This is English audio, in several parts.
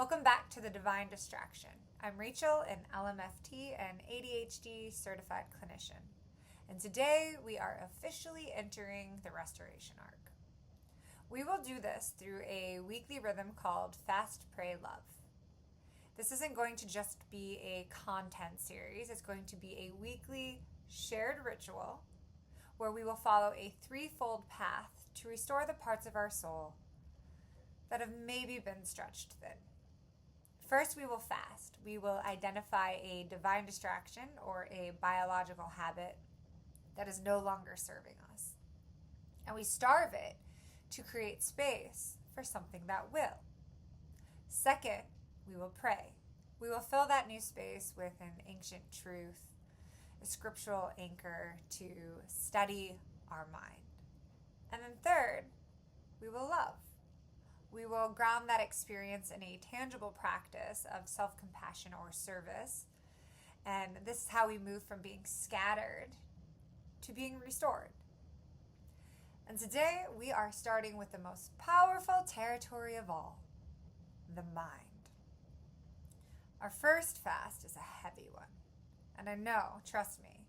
Welcome back to The Divine Distraction. I'm Rachel, an LMFT and ADHD certified clinician. And today we are officially entering the restoration arc. We will do this through a weekly rhythm called Fast, Pray, Love. This isn't going to just be a content series. It's going to be a weekly shared ritual where we will follow a threefold path to restore the parts of our soul that have maybe been stretched thin. First, we will fast. We will identify a divine distraction or a biological habit that is no longer serving us. And we starve it to create space for something that will. Second, we will pray. We will fill that new space with an ancient truth, a scriptural anchor to steady our mind. And then third, we will love. We will ground that experience in a tangible practice of self-compassion or service. And this is how we move from being scattered to being restored. And today we are starting with the most powerful territory of all, the mind. Our first fast is a heavy one. And I know, trust me,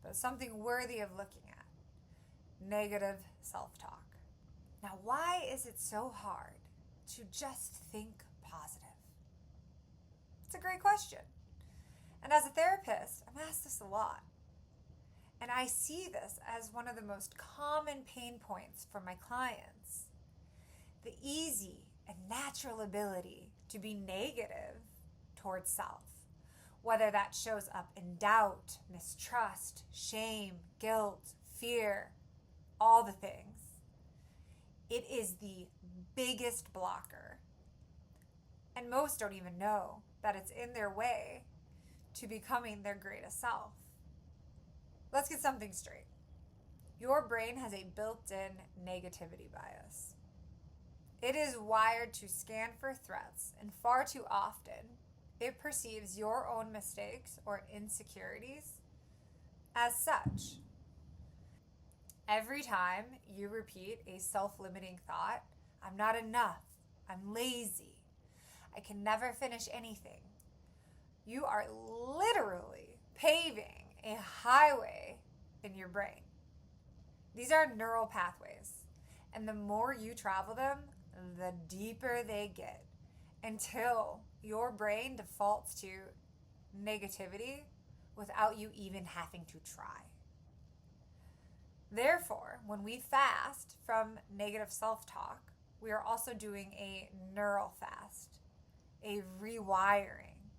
but it's something worthy of looking at. Negative self-talk. Now, why is it so hard to just think positive? It's a great question. And as a therapist, I'm asked this a lot. And I see this as one of the most common pain points for my clients. The easy and natural ability to be negative towards self, whether that shows up in doubt, mistrust, shame, guilt, fear, all the things. It is the biggest blocker. And most don't even know that it's in their way to becoming their greatest self. Let's get something straight. Your brain has a built-in negativity bias. It is wired to scan for threats, and far too often, it perceives your own mistakes or insecurities as such. Every time you repeat a self-limiting thought, I'm not enough, I'm lazy, I can never finish anything, you are literally paving a highway in your brain. These are neural pathways, and the more you travel them, the deeper they get, until your brain defaults to negativity without you even having to try. Therefore, when we fast from negative self-talk, we are also doing a neural fast, a rewiring.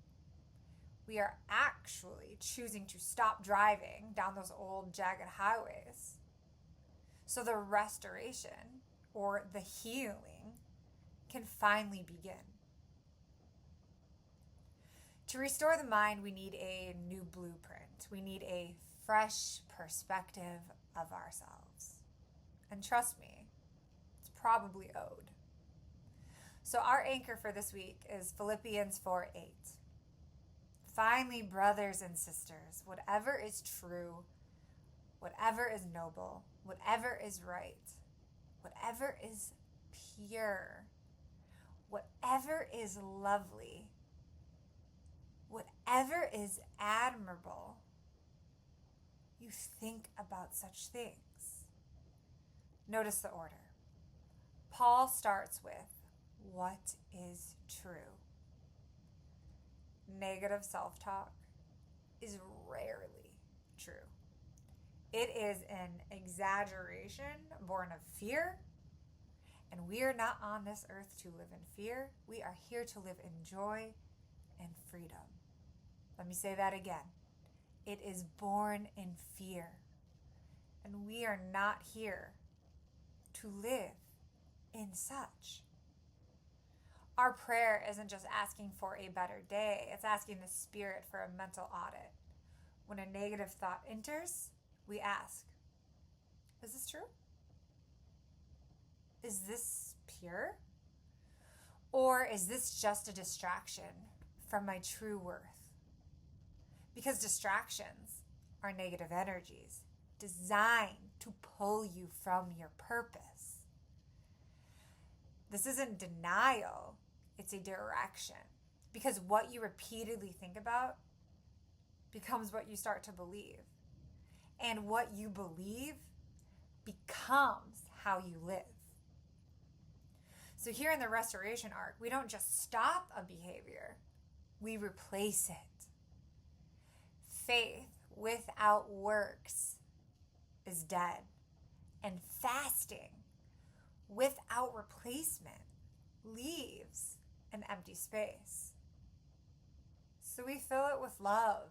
We are actually choosing to stop driving down those old jagged highways. So the restoration or the healing can finally begin. To restore the mind, we need a new blueprint. We need a fresh perspective of ourselves. And trust me, it's probably owed. So our anchor for this week is Philippians 4:8. Finally, brothers and sisters, whatever is true, whatever is noble, whatever is right, whatever is pure, whatever is lovely, whatever is admirable, you think about such things. Notice the order. Paul starts with, what is true? Negative self-talk is rarely true. It is an exaggeration born of fear, and we are not on this earth to live in fear. We are here to live in joy and freedom. Let me say that again. It is born in fear, and we are not here to live in such. Our prayer isn't just asking for a better day, it's asking the Spirit for a mental audit. When a negative thought enters, we ask, is this true? Is this pure? Or is this just a distraction from my true worth? Because distractions are negative energies designed to pull you from your purpose. This isn't denial. It's a direction. Because what you repeatedly think about becomes what you start to believe. And what you believe becomes how you live. So here in the restoration arc, we don't just stop a behavior, we replace it. Faith without works is dead. And fasting without replacement leaves an empty space. So we fill it with love.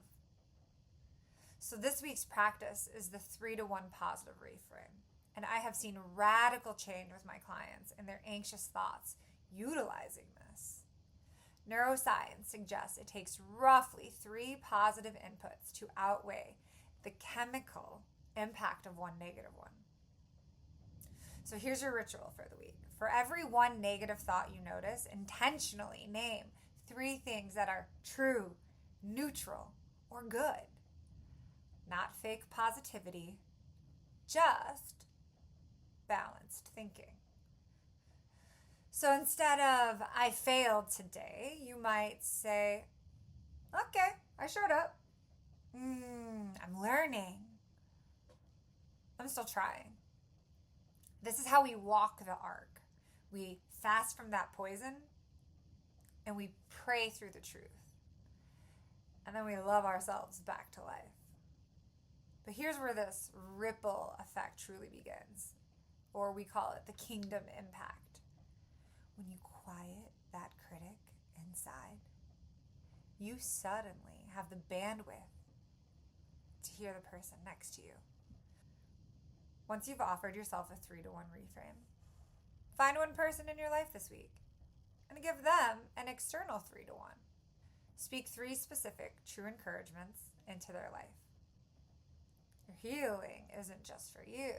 So this week's practice is the 3-to-1 positive reframe. And I have seen radical change with my clients in their anxious thoughts utilizing this. Neuroscience suggests it takes roughly 3 positive inputs to outweigh the chemical impact of one negative one. So here's your ritual for the week. For every one negative thought you notice, intentionally name 3 things that are true, neutral, or good. Not fake positivity, just balanced thinking. So instead of, I failed today, you might say, okay, I showed up. I'm learning. I'm still trying. This is how we walk the arc. We fast from that poison and we pray through the truth. And then we love ourselves back to life. But here's where this ripple effect truly begins, or we call it the kingdom impact. When you quiet that critic inside, you suddenly have the bandwidth to hear the person next to you. Once you've offered yourself a 3-to-1 reframe, find one person in your life this week and give them an external 3-to-1. Speak 3 specific true encouragements into their life. Your healing isn't just for you.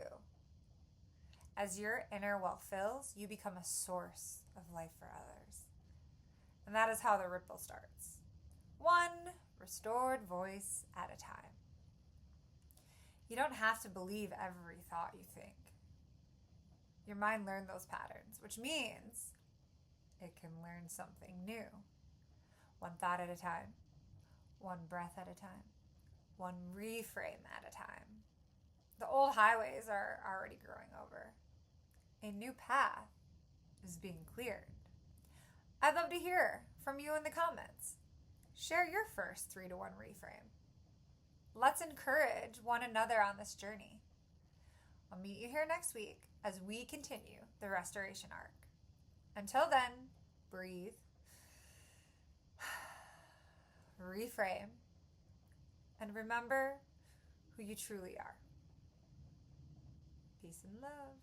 As your inner well fills, you become a source of life for others. And that is how the ripple starts. One restored voice at a time. You don't have to believe every thought you think. Your mind learned those patterns, which means it can learn something new. One thought at a time, one breath at a time, one reframe at a time. The old highways are already growing over. A new path is being cleared. I'd love to hear from you in the comments. Share your first 3-to-1 reframe. Let's encourage one another on this journey. I'll meet you here next week as we continue the restoration arc. Until then, breathe, reframe, and remember who you truly are. Peace and love.